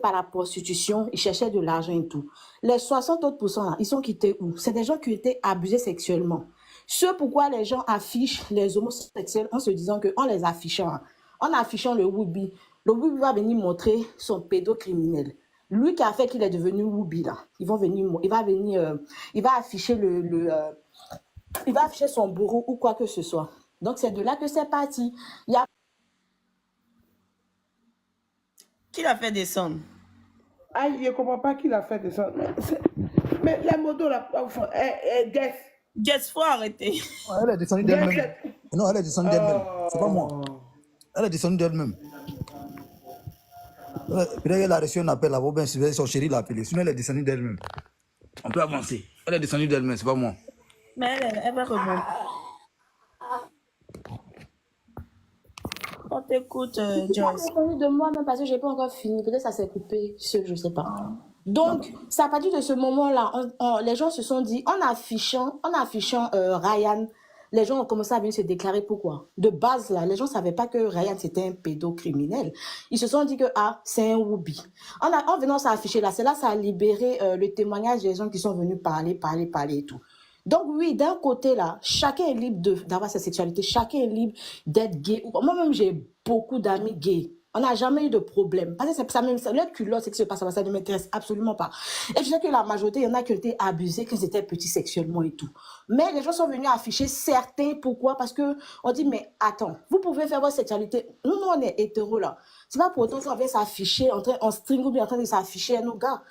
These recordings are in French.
par la prostitution, ils cherchaient de l'argent et tout. Les 60 autres pourcents, là, ils sont quittés où? C'est des gens qui ont été abusés sexuellement. Ce pourquoi les gens affichent les homosexuels en se disant qu'en les affichant, en affichant le Woubi va venir montrer son pédocriminel. Lui qui a fait qu'il est devenu Woubi, là, il va afficher il va afficher son bourreau ou quoi que ce soit. Donc c'est de là que c'est parti. Il y a Qui l'a fait descendre? Ah, je ne comprends pas qui l'a fait descendre. Mais la moto, là, Guess. Guess, faut arrêter. Elle est descendue d'elle-même. Non, elle est descendue d'elle-même. C'est pas moi. Elle est descendue d'elle-même. Peut-être qu'elle a reçu un appel là-bas, bien son chéri l'a appelé. Sinon, elle est descendue d'elle-même. On peut avancer. Elle est descendue d'elle-même, c'est pas moi. Mais elle va remonter. On t'écoute, Joyce. de moi même parce que j'ai pas encore fini. Peut-être ça s'est coupé, je sais pas. Donc, c'est à partir de ce moment-là, les gens se sont dit, en affichant Ryan, les gens ont commencé à venir se déclarer. Pourquoi? De base, là, les gens ne savaient pas que Ryan, c'était un pédocriminel. Ils se sont dit que, ah, c'est un Woubi. En venant s'afficher là, c'est là ça a libéré le témoignage des gens qui sont venus parler et tout. Donc oui, d'un côté là, chacun est libre d'avoir sa sexualité, chacun est libre d'être gay. Moi-même, j'ai beaucoup d'amis gays. On n'a jamais eu de problème. Parce que ça même le culotte, c'est que ça ne m'intéresse absolument pas. Et je sais que la majorité, il y en a qui ont été abusés, qu'ils étaient petits sexuellement et tout. Mais les gens sont venus afficher certains. Pourquoi? Parce que on dit, mais attends, vous pouvez faire votre sexualité. Nous, on est hétéros là. C'est pas pour autant qu'on vient s'afficher en string ou bien en train de s'afficher, nos gars.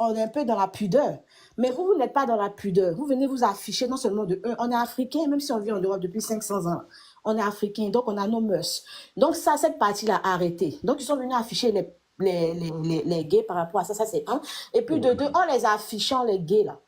On est un peu dans la pudeur. Mais vous n'êtes pas dans la pudeur. Vous venez vous afficher non seulement on est africain, même si on vit en Europe depuis 500 ans. On est africain, donc on a nos mœurs. Donc ça, cette partie-là a arrêté. Donc ils sont venus afficher les gays par rapport à ça, c'est un. Et puis de deux, en les affichant, les gays, là,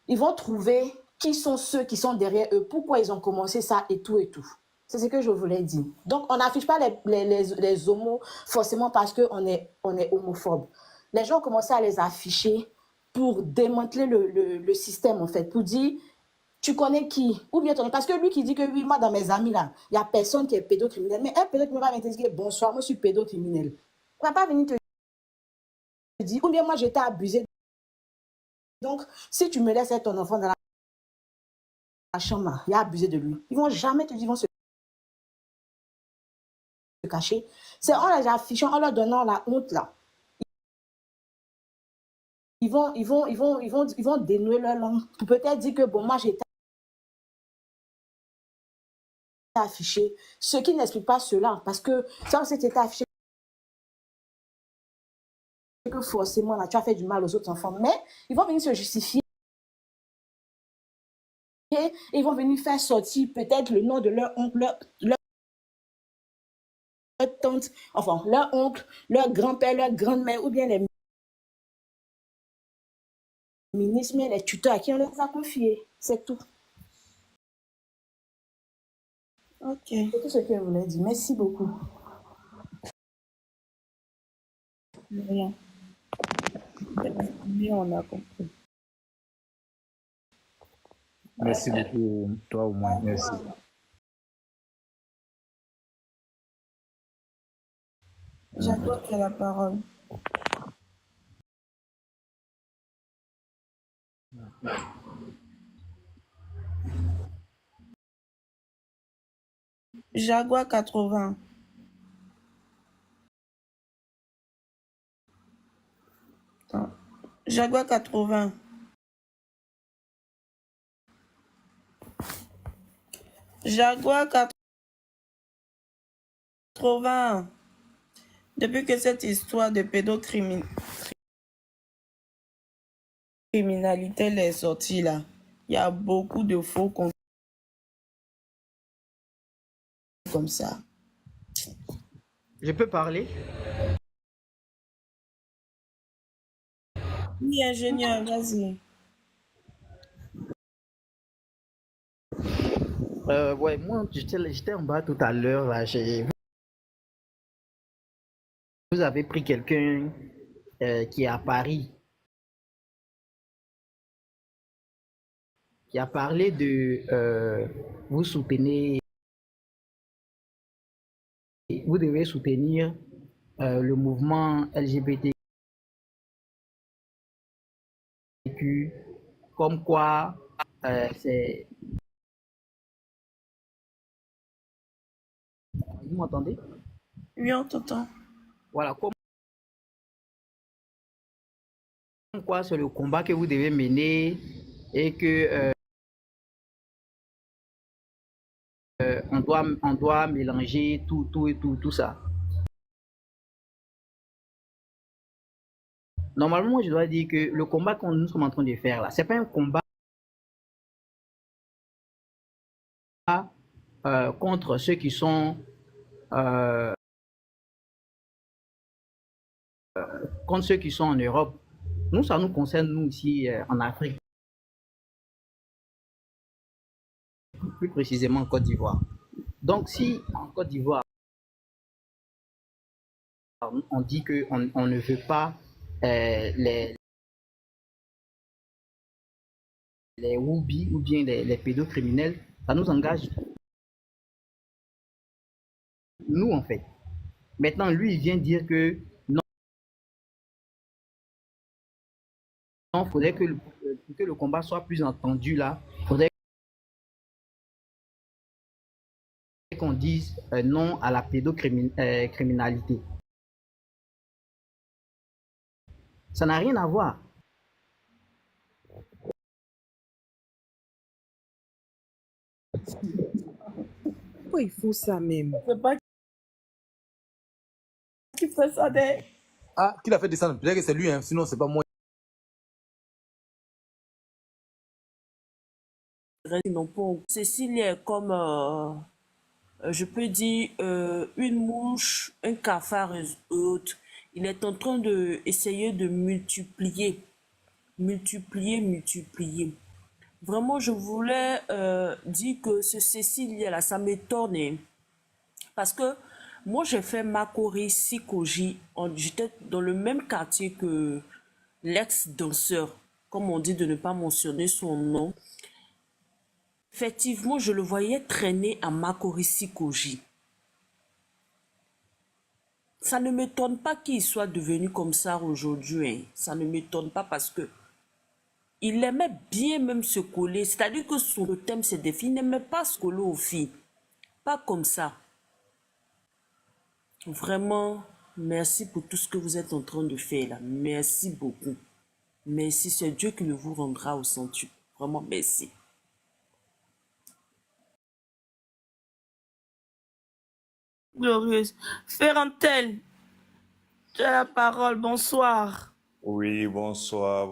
ils vont trouver qui sont ceux qui sont derrière eux, pourquoi ils ont commencé ça et tout et tout. C'est ce que je voulais dire. Donc on n'affiche pas les homos forcément parce qu'on est homophobe. Les gens ont commencé à les afficher pour démanteler le système, en fait, pour dire, tu connais qui? Ou bien parce que lui qui dit que oui, moi, dans mes amis, là, il n'y a personne qui est pédocriminel. Mais un pédocriminel va venir te dire, bonsoir, moi, je suis pédocriminel. Il ne va pas venir te dire, ou bien moi, j'étais abusé. Donc, si tu me laisses être ton enfant dans la chambre, il a abusé de lui. Ils ne vont jamais te dire, ils vont se cacher. C'est en les affichant, en leur donnant la honte, là. Ils vont dénouer leur langue pour peut-être dire que, bon, moi, j'étais affiché. Ce qui n'explique pas cela, parce que ça, c'était affiché que forcément, là, tu as fait du mal aux autres enfants. Mais ils vont venir se justifier. Et ils vont venir faire sortir peut-être le nom de leur oncle, leur tante, enfin, leur oncle, leur grand-père, leur grand-mère, ou bien les ministres, mais les tuteurs à qui on les a confiés. C'est tout. Ok. C'est tout ce que je voulais dire. Merci beaucoup. Rien. Mais on a compris. Merci beaucoup, toi au moins. Merci. J'adore tu as la parole. Jaguar 80. Attends. Jaguar 80. Jaguar 80. Depuis que cette histoire de pédocriminalité est sortie là, il y a beaucoup de faux comptes comme ça. Je peux parler? Oui, ingénieur, vas-y. Ouais, moi, j'étais en bas tout à l'heure. Là, vous avez pris quelqu'un qui est à Paris, qui a parlé de vous soutenez, vous devez soutenir le mouvement LGBT. vécu, comme quoi c'est... Vous m'entendez? Oui, on t'entend. Voilà, comme quoi c'est le combat que vous devez mener et que on doit mélanger tout ça. Normalement, je dois dire que le combat que nous sommes en train de faire là, c'est pas un combat contre ceux qui sont euh, en Europe. Nous, ça nous concerne, nous, ici, en Afrique, plus précisément en Côte d'Ivoire. Donc, si en Côte d'Ivoire, on dit qu'on ne veut pas les Woubi ou bien les pédocriminels, ça nous engage, nous, en fait. Maintenant, lui, il vient dire que non, il faudrait que le combat soit plus entendu là. Il faudrait qu'on dise non à la pédocriminalité. Ça n'a rien à voir. Pourquoi il faut ça même? C'est pas qui fait ça des... Ah, qui l'a fait descendre? Peut-être que c'est lui, hein, sinon c'est pas moi. Non, pour Cécile est comme, je peux dire, une mouche, un cafard et autres. Il est en train de essayer de multiplier. Vraiment, je voulais dire que ce Cécile là, ça m'étonne. Hein. Parce que moi, j'ai fait Makori Sikoji. J'étais dans le même quartier que l'ex-danseur. Comme on dit de ne pas mentionner son nom. Effectivement, je le voyais traîner à Makori Sikoji. Ça ne m'étonne pas qu'il soit devenu comme ça aujourd'hui. Hein. Ça ne m'étonne pas parce que il aimait bien même se coller. C'est-à-dire que son thème, c'est des filles. Il n'aimait pas se coller aux filles. Pas comme ça. Vraiment, merci pour tout ce que vous êtes en train de faire là. Merci beaucoup. Merci, c'est Dieu qui le vous rendra au centuple. Vraiment, merci. Glorieuse. Ferrantel, tu as la parole. Bonsoir. Oui, bonsoir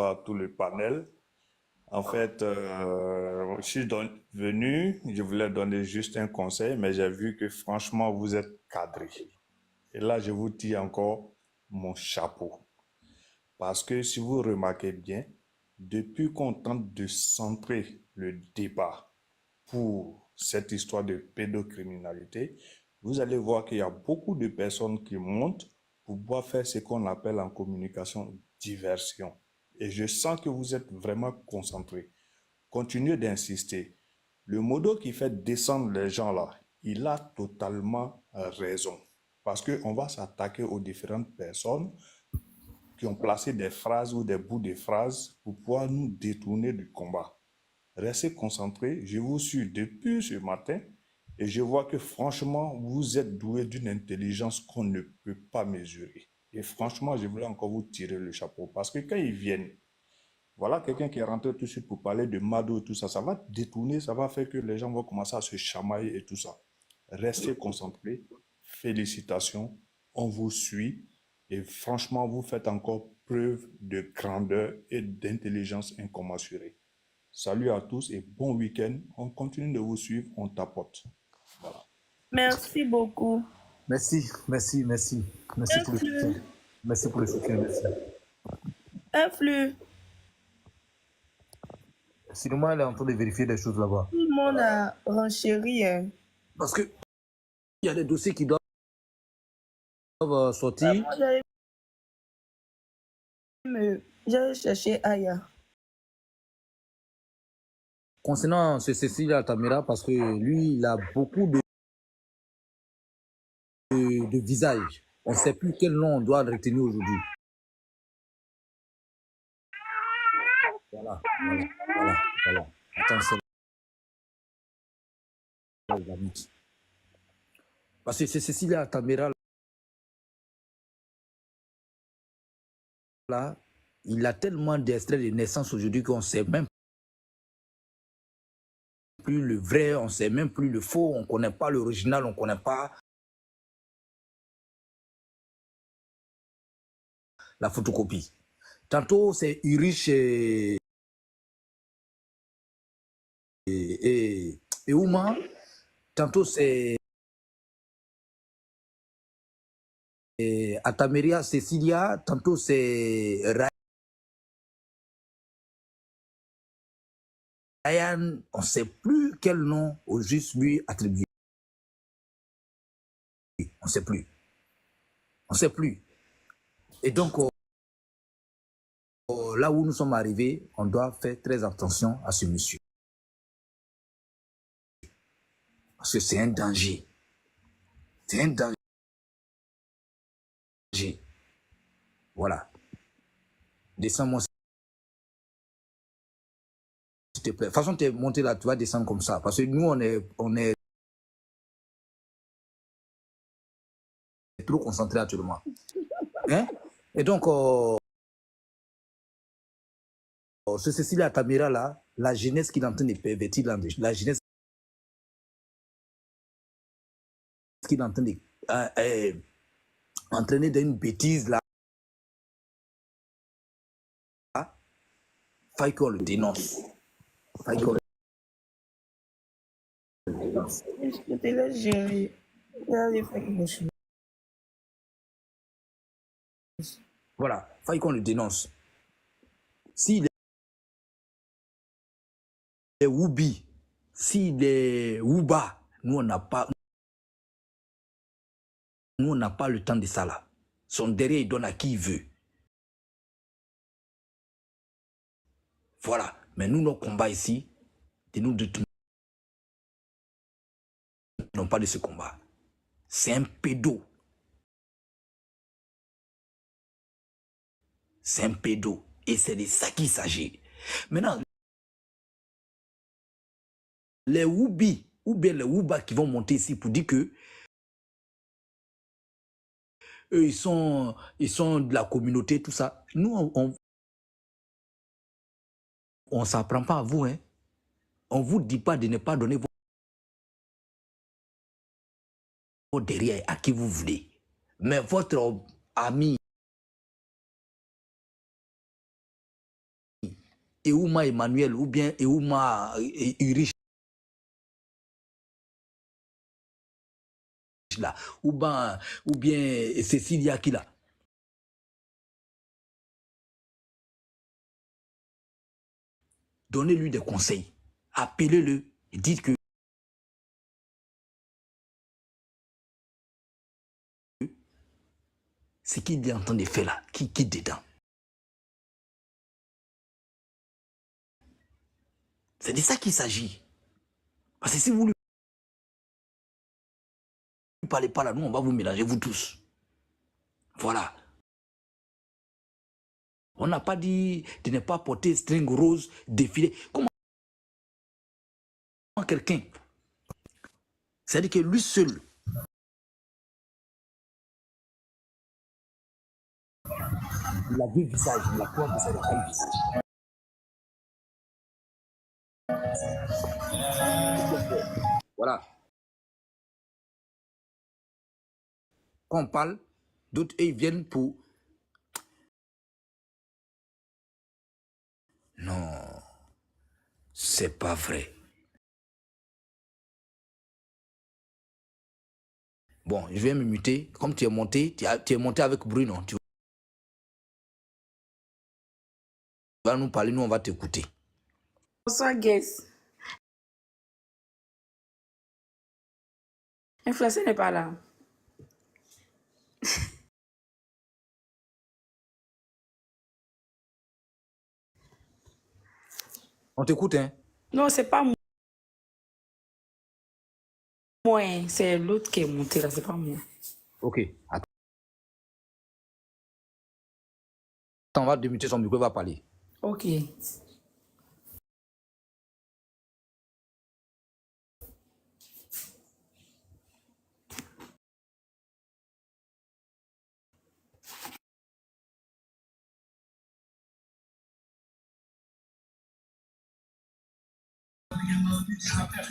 à tout le panel. En fait, je suis venu, je voulais donner juste un conseil, mais j'ai vu que franchement, vous êtes cadré. Et là, je vous tire encore mon chapeau. Parce que si vous remarquez bien, depuis qu'on tente de centrer le débat pour cette histoire de pédocriminalité, vous allez voir qu'il y a beaucoup de personnes qui montent pour pouvoir faire ce qu'on appelle en communication diversion. Et je sens que vous êtes vraiment concentrés. Continuez d'insister. Le modo qui fait descendre les gens là, il a totalement raison. Parce qu'on va s'attaquer aux différentes personnes qui ont placé des phrases ou des bouts de phrases pour pouvoir nous détourner du combat. Restez concentrés. Je vous suis depuis ce matin et je vois que franchement, vous êtes doués d'une intelligence qu'on ne peut pas mesurer. Et franchement, je voulais encore vous tirer le chapeau parce que quand ils viennent, voilà quelqu'un qui est rentré tout de suite pour parler de Mado et tout ça, ça va détourner, ça va faire que les gens vont commencer à se chamailler et tout ça. Restez concentrés. Félicitations. On vous suit. Et franchement, vous faites encore preuve de grandeur et d'intelligence incommensurée. Salut à tous et bon week-end. On continue de vous suivre, on tapote. Voilà. Merci beaucoup. Merci pour le soutien. Merci pour le soutien, merci. Influx. Sinon, elle est en train de vérifier des choses là-bas. Tout le monde a renchéri. Hein. Parce que il y a des dossiers qui doivent sortir. Moi, j'allais chercher Aya. Concernant ce Cécile Altamira, parce que lui, il a beaucoup de visages. On ne sait plus quel nom on doit retenir aujourd'hui. Voilà, voilà, voilà, voilà. Attends, c'est là, il va vite. Parce que c'est Cécilia Tamera, là, il a tellement d'extraits de naissance aujourd'hui qu'on ne sait même plus le vrai, on ne sait même plus le faux, on ne connaît pas l'original, on ne connaît pas la photocopie. Tantôt, c'est Irish et Ouma. Tantôt, c'est Atameria Cecilia. Tantôt, c'est Ryan. On ne sait plus quel nom au juste lui attribué. On ne sait plus. On ne sait plus. Et donc, là où nous sommes arrivés, on doit faire très attention à ce monsieur. Parce que c'est un danger. C'est un danger. Voilà. Descends-moi, s'il te plaît. De toute façon, tu es monté là, tu vas descendre comme ça. Parce que nous, on est trop concentrés actuellement. Hein? Et donc, ce Cécilia Tamera là, la jeunesse qu'il est en train de pervertir, la jeunesse qu'il est en train de entraîner dans une bêtise là, faille qu'on le dénonce. Faille qu'on le dénonce. Je te laisse gérer. Allez, fais quelque chose. Voilà, faille qu'on le dénonce. S'il est Woubi, s'il est Wouba, nous on n'a pas le temps de ça là. Son derrière, il donne à qui il veut. Voilà. Mais nous, nos combats ici, nous n'ont pas de ce combat. C'est un pédo. C'est un pédo. Et c'est de ça qu'il s'agit. Maintenant, les Woubi, ou bien les Wouba qui vont monter ici pour dire que eux, ils sont de la communauté, tout ça. Nous, on ne s'apprend pas à vous. Hein. On ne vous dit pas de ne pas donner vos derrière à qui vous voulez. Mais votre ami Eouma Emmanuel ou bien Eouma Irish là, ou bien Cécilia qui là. Donnez-lui des conseils. Appelez-le et dites que ce qu'il est en train de faire là, qui quitte dedans. C'est de ça qu'il s'agit. Parce que si vous ne lui parlez pas là, nous, on va vous mélanger, vous tous. Voilà. On n'a pas dit de ne pas porter string rose, défiler. Comment quelqu'un, c'est-à-dire que lui seul, il a vu le visage, il a quoi de ça, le visage. Voilà. Quand on parle, d'autres, ils viennent pour... Non, c'est pas vrai. Bon, je vais me muter. Comme tu es monté, tu es monté avec Bruno. Tu vas nous parler, nous on va t'écouter. Bonsoir, guys. Influenceur n'est pas là. On t'écoute, hein? Non, c'est pas moi, hein. C'est l'autre qui est monté là, c'est pas moi. Ok. Attends, on va démuter son micro, il va parler. Ok.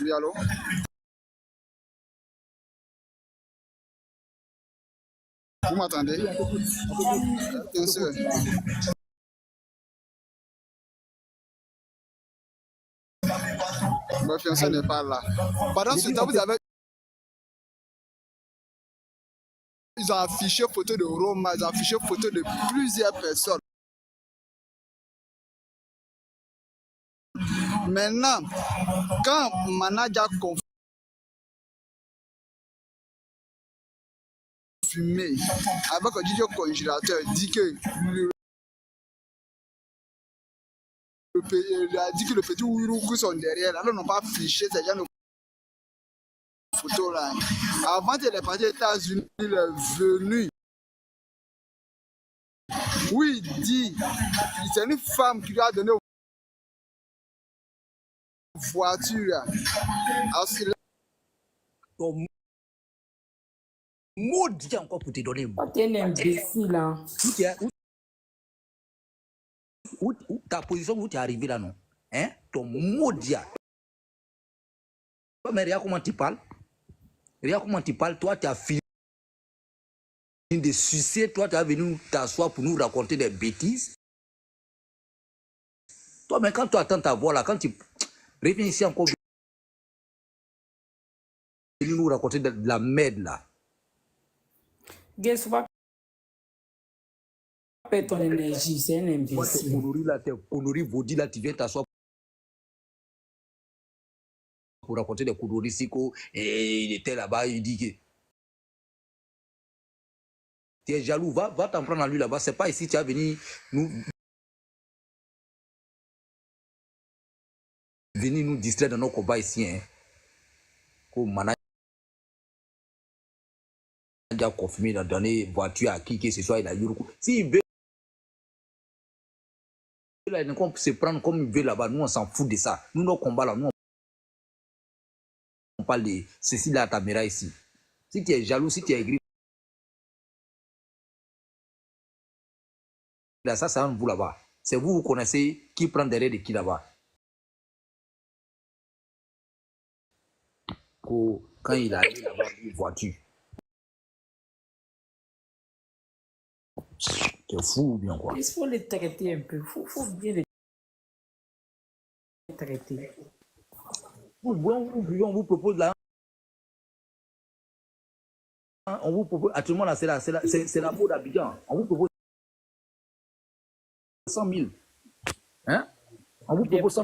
Oui, allô? Vous m'entendez? Bien sûr. Ma fiancée n'est pas là. Pendant ce temps, ils ont affiché photo de Roma, ils ont affiché photo de plusieurs personnes. Maintenant, quand manager confirmé avec un DJ congélateur dit que le petit Ouiroukou sont derrière, alors ils n'ont pas affiché ces gens de photos là. Avant qu'il est parti aux États-Unis, il est venu. Oui, il dit, c'est une femme qui lui a donné une voiture. Alors, Ton maudit encore pour te donner. Oh, t'es un imbécile, hein. Ta position où tu es arrivé là, non? Hein? Ton maudit. Mais regarde comment tu parles. Regarde comment tu parles. Toi, tu as fini de sucer. Toi, tu es venu t'asseoir pour nous raconter des bêtises. Toi, mais quand tu attends ta voix là, quand tu reviens ici encore, venir nous raconter de la merde là. Guess what? Perds ton énergie, c'est un Moi, tes imbécile. conneries là, tes conneries vaudis là, tu viens t'asseoir pour raconter des conneries ici. Et il était là-bas, il dit que tu es jaloux, va t'en prendre à lui là-bas. C'est pas ici, tu as venu nous distraire dans nos combats ici. Hein. Comme manager a confirmé de donner voiture à qui que ce soit, il a eu recours. S'il veut, il se prendre comme il veut là-bas. Nous, on s'en fout de ça. Nous, nos combats là, nous, on parle de ceci là, ta caméra ici. Si tu es jaloux, si tu es aigri, là, ça, c'est un vous là-bas. C'est vous, vous connaissez qui prend derrière de qui là-bas. Quand il a eu là-bas une voiture. C'est fou ou bien quoi? Il faut les traiter un peu. Il faut bien les traiter. On vous propose là. On vous propose, actuellement là, c'est la mode d'Abidjan. On vous propose 100 000. Hein? On vous propose 100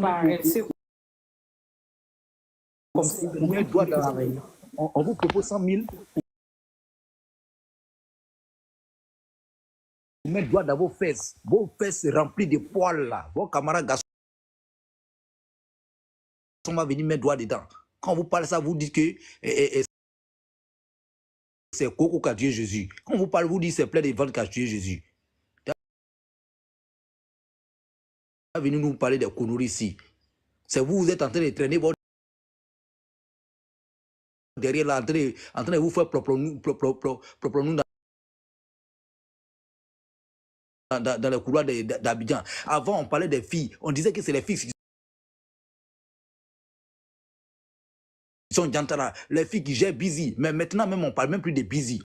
000. Comme ça, on vous propose 100 000 pour mettre doigt dans vos fesses remplies de poils là. Vos camarades garçons vont venir mettre doigt dedans. Quand vous parlez ça, vous dites que c'est Coco qui a tué Jésus. Quand vous parlez, vous dites c'est plein de ventes qui a tué Jésus. Vous venez nous parler des conneries ici. C'est vous êtes en train de traîner votre derrière là, en train de vous faire propre nous dans le couloir d'Abidjan. Avant, on parlait des filles. On disait que c'est les filles qui sont gentles, les filles qui gèrent busy. Mais maintenant, même, on ne parle même plus de busy.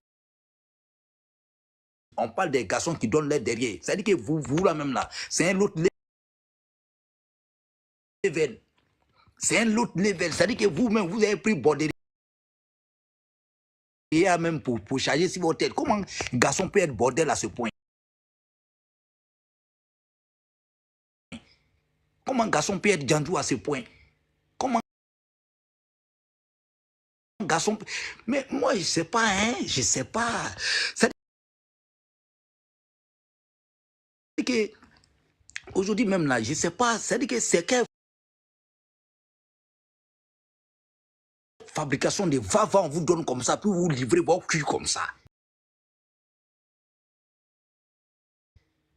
On parle des garçons qui donnent l'air derrière. C'est-à-dire que vous là même là, c'est un autre level. C'est un autre level. C'est-à-dire que vous-même, vous avez pris bordel. Et même pour charger sur votre tête. Comment un garçon peut être bordel à ce point? Comment un garçon peut être jandou à ce point? Comment un garçon peut... Mais moi, je ne sais pas, hein. Je ne sais pas. C'est-à-dire que aujourd'hui même là, je ne sais pas. C'est-à-dire que c'est quelle fabrication de va-va on vous donne comme ça, puis vous livrez vos culs comme ça.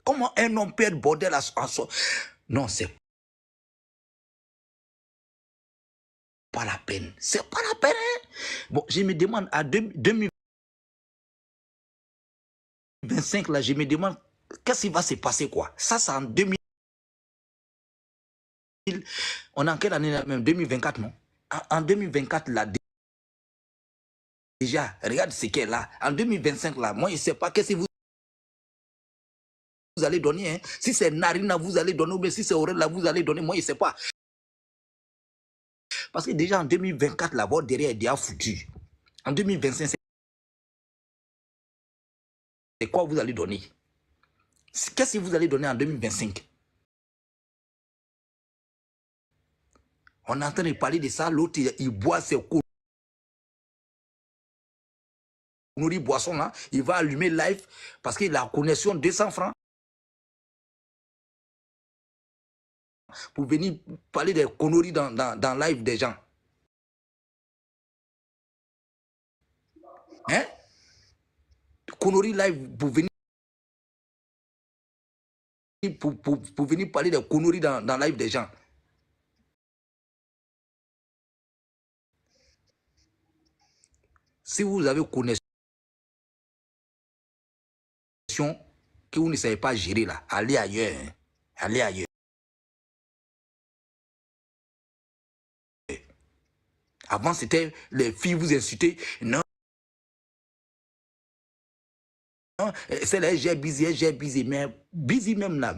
Comment un homme peut être bordel à soi? Non, c'est pas la peine. C'est pas la peine. Hein? Bon, je me demande, à 2025, là, je me demande, qu'est-ce qui va se passer, quoi? Ça, c'est en 2000. On est en quelle année là même? 2024, non? En 2024, là, déjà, regarde ce qu'elle est là. En 2025, là, moi, je ne sais pas qu'est-ce que vous allez donner. Hein. Si c'est Narina, vous allez donner, ou bien si c'est Aurel, là, vous allez donner. Moi, je ne sais pas. Parce que déjà, en 2024, là, votre derrière est déjà foutu. En 2025, c'est quoi vous allez donner? Qu'est-ce que vous allez donner en 2025? On est en train de parler de ça. L'autre, il boit ses conneries boissons là. Il va allumer live parce qu'il a la connexion 200 francs pour venir parler des conneries dans live des gens. Hein? Conneries live pour venir pour venir parler des conneries dans live des gens. Si vous avez connexion que vous ne savez pas gérer là, allez ailleurs. Hein. Allez ailleurs. Avant, c'était les filles vous insultaient. Non, c'est là, j'ai busy. Mais busy même là.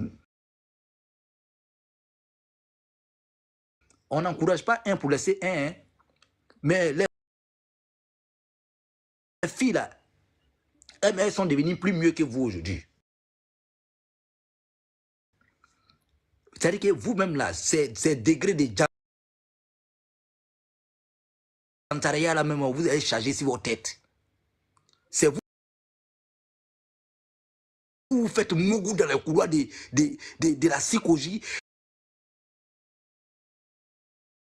On n'encourage pas un pour laisser un. Hein. Mais les filles là, elles sont devenues plus mieux que vous aujourd'hui. C'est-à-dire que vous-même là, ces degrés de jantaria là même, vous allez charger sur votre tête. C'est vous. Vous faites mougou dans les couloirs de la psychologie,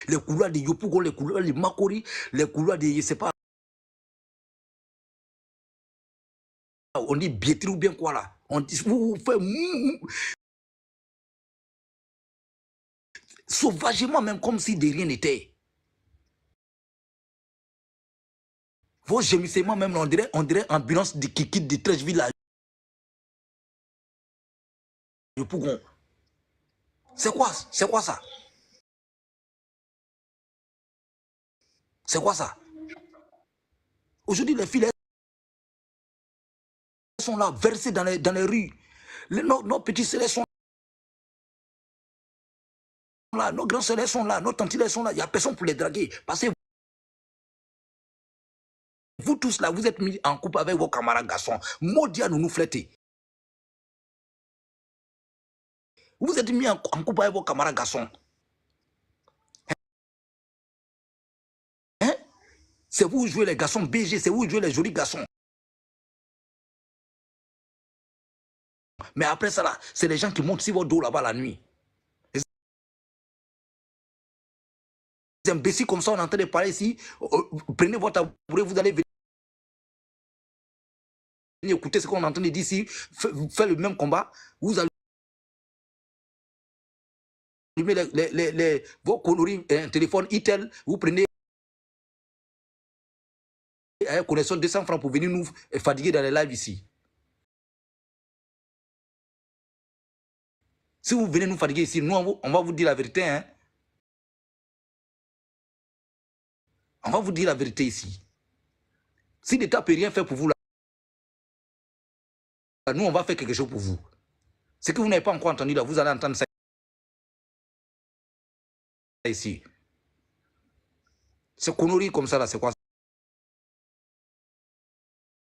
les couloirs de Yopougon, les couloirs de Makori, les couloirs de, je ne sais pas, on dit biétri ou bien quoi là. On dit, vous faites sauvagement même comme si de rien n'était. Vos gémissements même, on dirait ambulance qui quitte de Trècheville à Yopougon. C'est quoi ça? C'est quoi ça? Aujourd'hui, les filles sont là, versées dans les rues. Nos petits sœurs sont là, nos grands sœurs sont là, nos tantes sont là. Il n'y a personne pour les draguer. Parce que vous tous là, vous êtes mis en couple avec vos camarades garçons. Maudit à nous flatter. Vous êtes mis en couple avec vos camarades garçons. Hein? C'est vous jouez les garçons BG, c'est vous jouez les jolis garçons. Mais après ça là, c'est les gens qui montent sur votre dos là-bas la nuit. Les imbéciles comme ça, on est en train de parler ici. Prenez votre tabouret, vous allez venir écouter ce qu'on est en train de dire ici. Faites le même combat. Vous allez vos conneries, téléphone, Itel, vous prenez connexion 200 francs pour venir nous fatiguer dans les lives ici. Si vous venez nous fatiguer ici, nous, on va vous dire la vérité. Hein? On va vous dire la vérité ici. Si l'État ne peut rien faire pour vous, là, nous, on va faire quelque chose pour vous. Ce que vous n'avez pas encore entendu, là, vous allez entendre ça ici. C'est conneries comme ça, là, c'est quoi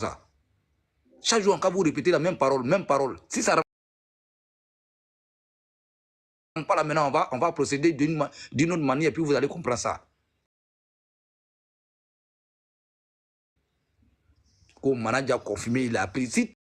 ça? Chaque jour, quand vous répétez la même parole. Si ça ne rentre pas là maintenant, on va procéder d'une autre manière, et puis vous allez comprendre ça. Comme manager confirmé, il a pris. Si